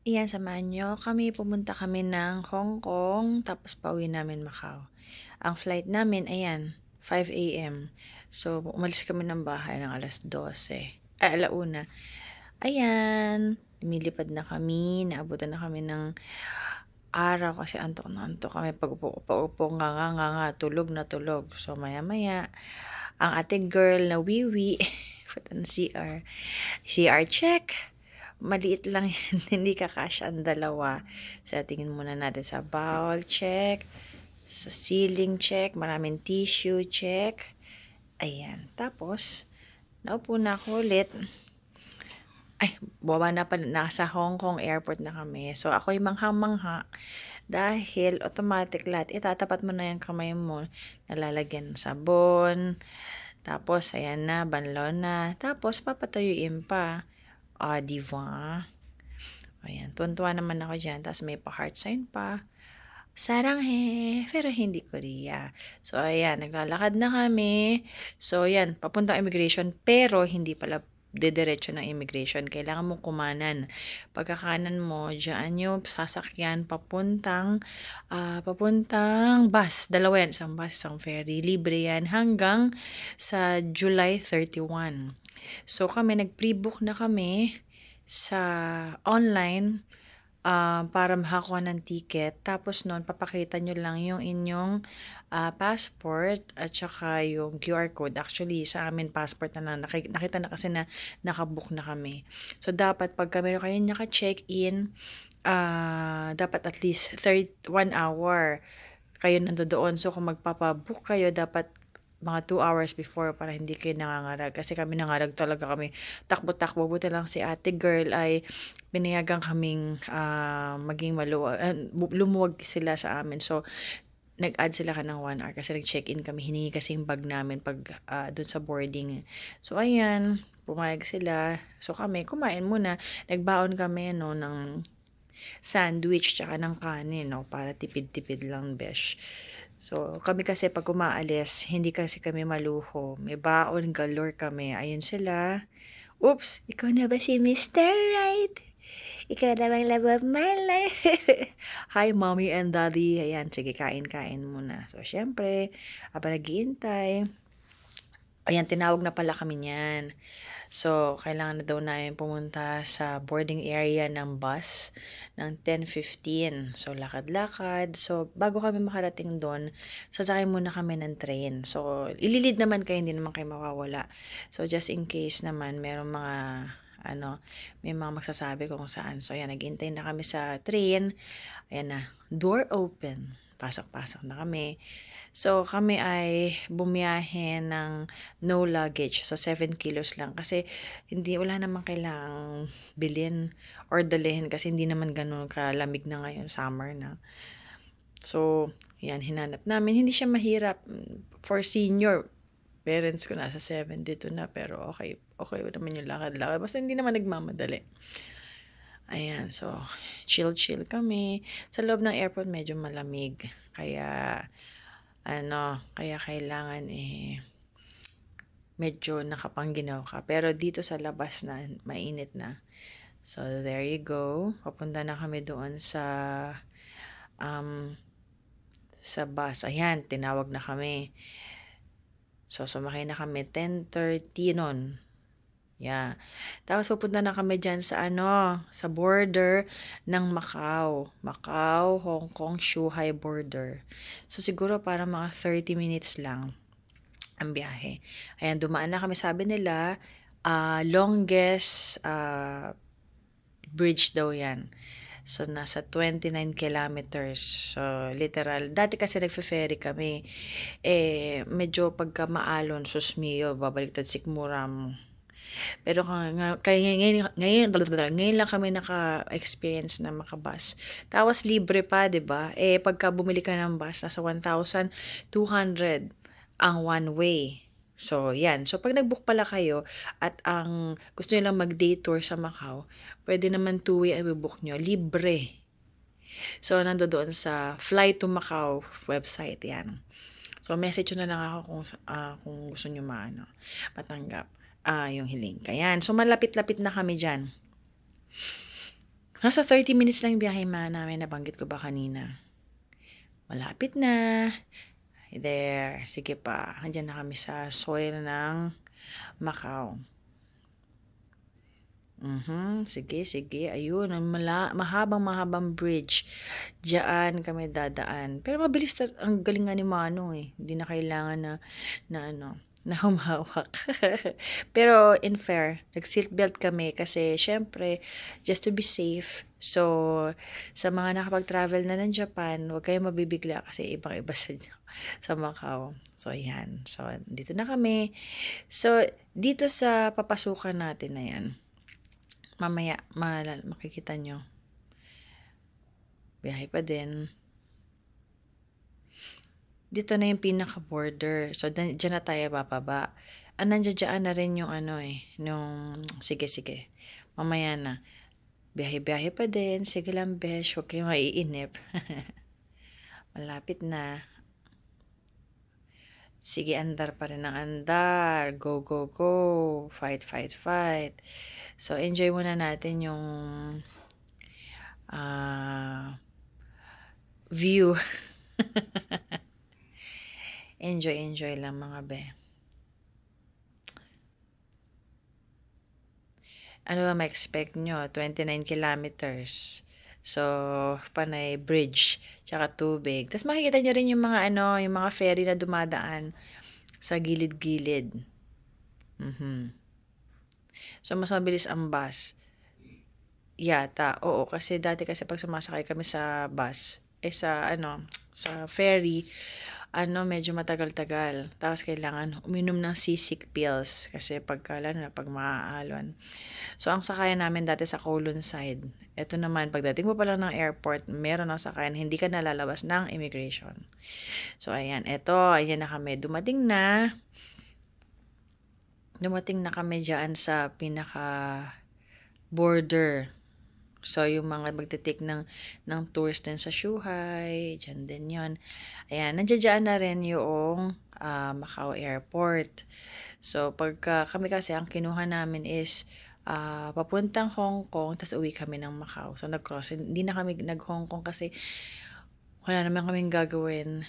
Iyan, samahan niyo kami, pumunta kami ng Hong Kong, tapos pauwi namin Macau. Ang flight namin, ayan, 5 AM. So, umalis kami ng bahay ng 12:00, 1:00. Ayan, lumilipad na kami, naabutan na kami ng araw kasi antok na antok kami. Pag-upo, nga nga nga nga, tulog na tulog. So, maya-maya, ang ating girl na wiwi, punta ng CR. CR check. Maliit lang yan, hindi kakasya ang dalawa. So, tingin muna natin sa bowl, check. Sa ceiling, check. Maraming tissue, check. Ayan. Tapos, naupo na ako ulit. Ay, bumaba na pa, nasa Hong Kong airport na kami. So, ako'y manghang-mangha dahil automatic lahat. Itatapat mo na yung kamay mo, nalalagyan ng sabon. Tapos, ayan na, banlaw na. Tapos, papatuyuin pa. Di ba? Ayan, tuwan-tuwa naman ako dyan. Tapos may pa-heart sign pa. Sarang pero hindi Korea. So, ayan, naglalakad na kami. So, ayan, papuntang immigration, pero hindi pala dediretso ng immigration. Kailangan mong kumanan. Pagkakanan mo, dyan yung sasakyan papuntang bus. Dalawa yan, isang bus, isang ferry. Libre yan hanggang sa July 31. So, kami, nag-pre-book na kami sa online para makakuha ng ticket. Tapos nun, papakita nyo lang yung inyong passport at saka yung QR code. Actually, sa amin passport na lang. Nakita na kasi na nakabook na kami. So, dapat pag kami kayo naka-check-in, dapat at least 1 hour kayo nandoon. So, kung magpapabook kayo, dapat mga 2 hours before para hindi kayo nangangarag. Kasi kami nangarag talaga kami. Takbo-takbo. Buti lang si ate girl ay pinayagan kaming maging lumuwag sila sa amin. So, nag-add sila ka ng 1 hour kasi nag-check-in kami. Hiningi kasi yung bag namin pag dun sa boarding. So, ayan. Pumayag sila. So, kami, kumain muna. Nagbaon kami ng sandwich tsaka ng kanin, para tipid-tipid lang, besh. So, kami kasi pag umaalis, hindi kasi kami maluho. May baon, galore kami. Ayun sila. Oops, ikaw na ba si Mr. Right? Ikaw na bang love of my life? Hi, mommy and daddy. Ayan, sige, kain-kain muna. So, syempre, habang naghihintay, ayan, tinawag na pala kami niyan. So, kailangan na daw namin pumunta sa boarding area ng bus ng 10:15. So, lakad-lakad. So, bago kami makarating doon, sasakay muna kami ng train. So, ililid naman kayo, hindi naman kayo mawawala. So, just in case naman, merong mga may mga magsasabi kung saan. So, ayan, naghintay na kami sa train. Ayan na, door open. Pasok-pasok na kami. So, kami ay bumiyahe ng no luggage. So, 7 kilos lang. Kasi, wala naman kailangang bilhin or dalhin kasi hindi naman ganun kalamig na ngayon, summer na. So, yan, hinanap namin. Hindi siya mahirap for senior. Parents ko nasa 72 na, pero okay naman yung lakad-lakad. Basta hindi naman nagmamadali. Ayan, so, chill-chill kami. Sa loob ng airport, medyo malamig. Kaya kailangan medyo nakapangginaw ka. Pero dito sa labas na, mainit na. So, there you go. Papunta na kami doon sa bus. Ayan, tinawag na kami. So, sumakay na kami 10:30 nun. Yeah. Tapos pupunta na kami dyan sa border ng Macau. Macau, Hong Kong, Shuhai border. So, siguro para mga 30 minutes lang ang biyahe. Ayan, dumaan na kami. Sabi nila, longest bridge daw yan. So, nasa 29 kilometers. So, literal. Dati kasi nagfe-ferry kami. Medyo pagka maalon, susmiyo, babaliktad sikmura mo. Pero ngayon lang kami naka-experience na makabus. Tapos libre pa, 'di ba? Pagka bumili ka ng bus, nasa 1,200 ang one way. So, yan. So, pag nag-book pala kayo at ang gusto niyo lang mag-day tour sa Macau, pwede naman 2-way ang i-book nyo. Libre. So, nandoon sa Fly to Macau website. Yan. So, message nyo na lang ako kung gusto nyo matanggap yung hiling. Ayan. So, malapit-lapit na kami dyan. Nasa 30 minutes lang yung biyahe namin, nabanggit ko ba kanina. Malapit na. There, sige pa. Andiyan na kami sa soil ng Macau. Sige, sige. Ayun, ang mahabang bridge. Diyan kami dadaan. Pero mabilis, ang galing nga ni Manong eh. Hindi na kailangan na humawak. Pero in fair, nag-seatbelt kami kasi syempre, just to be safe. So, sa mga nakapag-travel na ng Japan, huwag kayong mabibigla kasi ibang-iba sa Macau. So, ayan. So, dito na kami. So, dito sa papasukan natin na yan, mamaya makikita nyo. Biyahe pa din. Dito na yung pinaka-border. So, dyan na tayo bababa. Nandiyan na rin yung sige. Mamaya na. Biyahe pa din. Sige lang, besh. Huwag kayong maiinip. Malapit na. Sige, andar pa rin ang andar. Go, go, go. Fight. So, enjoy muna natin yung view. Enjoy lang mga be. Ano ba ma-expect nyo? 29 kilometers. So, panay bridge, tsaka tubig. Tapos makikita nyo rin yung mga ferry na dumadaan sa gilid-gilid. So, mas mabilis ang bus. Yata, oo. Kasi dati pag sumasakay kami sa bus, sa ferry, medyo matagal-tagal. Tapos kailangan uminom ng seasick pills kasi pag maaalon. So, ang sakayan namin dati sa Kowloon side. Ito naman, pagdating mo pa lang ng airport, meron ng sakayan, hindi ka nalalabas ng immigration. So, ayan. Ayan na kami. Dumating na kami dyan sa pinaka-border. So, yung mga magte-take ng tours din sa Zhuhai, dyan din yun. Ayan, nandiyan na rin yung Macau Airport. So, pagka kami kasi, ang kinuha namin is papuntang Hong Kong, tas uwi kami ng Macau. So, nag-cross. Hindi na kami nag-Hong Kong kasi wala naman kaming gagawin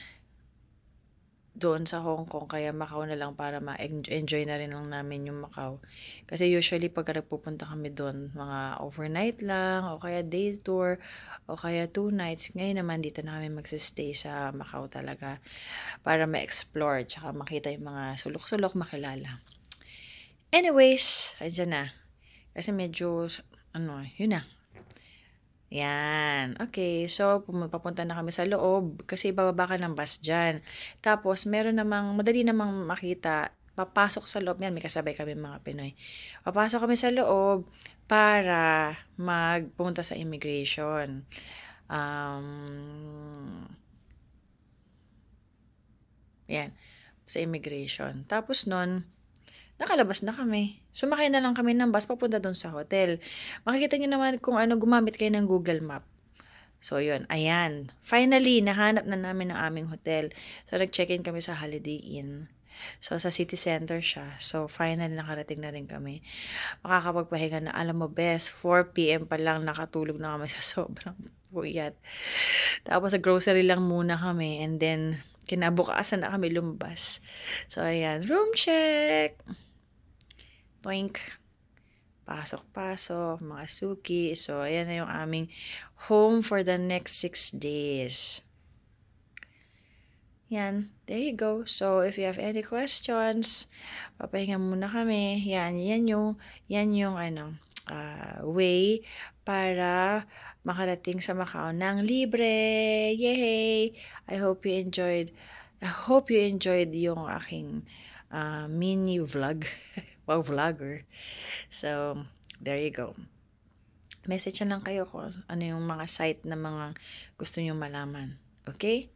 doon sa Hong Kong, kaya Macau na lang para ma-enjoy na rin lang namin yung Macau. Kasi usually pag nagpupunta kami doon, mga overnight lang, o kaya day tour, o kaya 2 nights. Ngayon naman dito na kami magsistay sa Macau talaga para ma-explore, tsaka makita yung mga sulok-sulok, makilala. Anyways, andyan na. Kasi medyo, yun na. Yan. Okay. So, papunta na kami sa loob kasi bababa ka ng bus dyan. Tapos, madali namang makita. Papasok sa loob yan. May kasabay kami mga Pinoy. Papasok kami sa loob para magpunta sa immigration. Yan. Sa immigration. Tapos nun, nakalabas na kami. Sumakay na lang kami ng bus papunta doon sa hotel. Makikita niyo naman kung gumamit kayo ng Google Map. So, yun. Ayan. Finally, nahanap na namin ang aming hotel. So, nag-check-in kami sa Holiday Inn. So, sa city center siya. So, finally, nakarating na rin kami. Makakapagpahinga na, alam mo, best, 4 p.m. pa lang nakatulog na kami sa sobrang puyat. Tapos, sa grocery lang muna kami. And then, kinabukasan na kami lumabas. So, ayan. Room check! Toink. Pasok-pasok, mga suki. So, ayan na yung aming home for the next 6 days. Yan. There you go. So, if you have any questions, papahinga muna kami. Yan yung way para makarating sa Macau ng libre. Yay! I hope you enjoyed yung aking mini vlog. Wow, vlogger. So, there you go. Message na lang kayo kung ano yung mga site na mga gusto nyo malaman. Okay?